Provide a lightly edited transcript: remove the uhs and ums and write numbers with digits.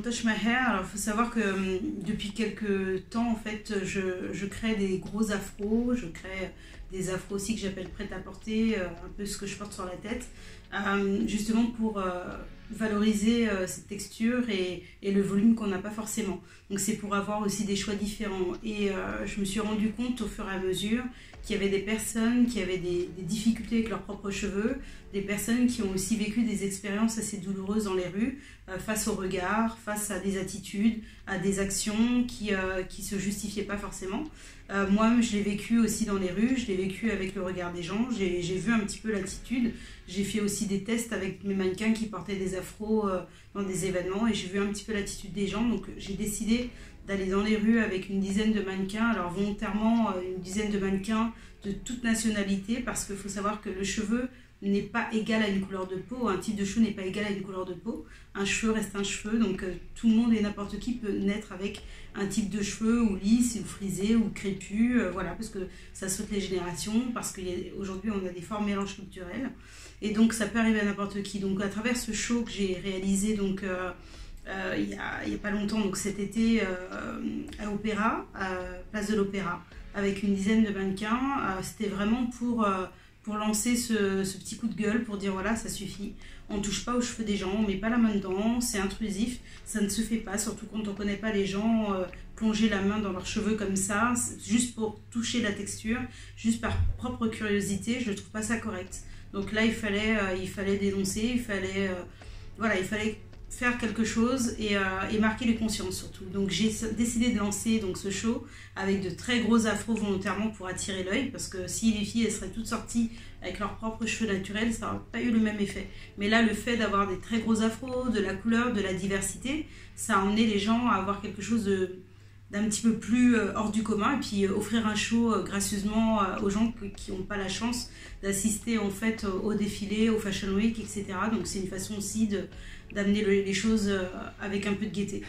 Touch My Hair, alors il faut savoir que depuis quelques temps, en fait, je crée des gros afros, je crée des afros aussi que j'appelle prêt-à-porter, un peu ce que je porte sur la tête, justement pour valoriser cette texture et le volume qu'on n'a pas forcément. Donc c'est pour avoir aussi des choix différents. Et je me suis rendu compte au fur et à mesure qu'il y avait des personnes qui avaient des difficultés avec leurs propres cheveux, des personnes qui ont aussi vécu des expériences assez douloureuses dans les rues, face au regard, face à des attitudes, à des actions qui se justifiaient pas forcément. Moi, je l'ai vécu aussi dans les rues, je l'ai vécu avec le regard des gens, j'ai vu un petit peu l'attitude, j'ai fait aussi des tests avec mes mannequins qui portaient des afros dans des événements et j'ai vu un petit peu l'attitude des gens, donc j'ai décidé d'aller dans les rues avec une dizaine de mannequins, alors volontairement une dizaine de mannequins de toute nationalité, parce qu'il faut savoir que le cheveu n'est pas égal à une couleur de peau, un type de cheveu n'est pas égal à une couleur de peau, un cheveu reste un cheveu, donc tout le monde et n'importe qui peut naître avec un type de cheveux ou lisse, ou frisé, ou crépus, voilà, parce que ça saute les générations, parce qu'aujourd'hui on a des forts mélanges culturels, et donc ça peut arriver à n'importe qui. Donc à travers ce show que j'ai réalisé donc, il y a pas longtemps, donc cet été à l'Opéra, à Place de l'Opéra, avec une dizaine de mannequins, c'était vraiment pour lancer ce petit coup de gueule, pour dire voilà, ça suffit, on ne touche pas aux cheveux des gens, on ne met pas la main dedans, c'est intrusif, ça ne se fait pas, surtout quand on ne connaît pas les gens, plonger la main dans leurs cheveux comme ça, juste pour toucher la texture, juste par propre curiosité, je ne trouve pas ça correct. Donc là, il fallait dénoncer, il fallait faire quelque chose et marquer les consciences surtout. Donc j'ai décidé de lancer donc, ce show avec de très gros afros volontairement pour attirer l'œil, parce que si les filles elles seraient toutes sorties avec leurs propres cheveux naturels, ça n'aurait pas eu le même effet. Mais là, le fait d'avoir des très gros afros, de la couleur, de la diversité, ça a emmené les gens à avoir quelque chose d'un petit peu plus hors du commun, et puis offrir un show gracieusement aux gens qui n'ont pas la chance d'assister en fait au défilé, au Fashion Week, etc. Donc c'est une façon aussi d'amener les choses avec un peu de gaieté.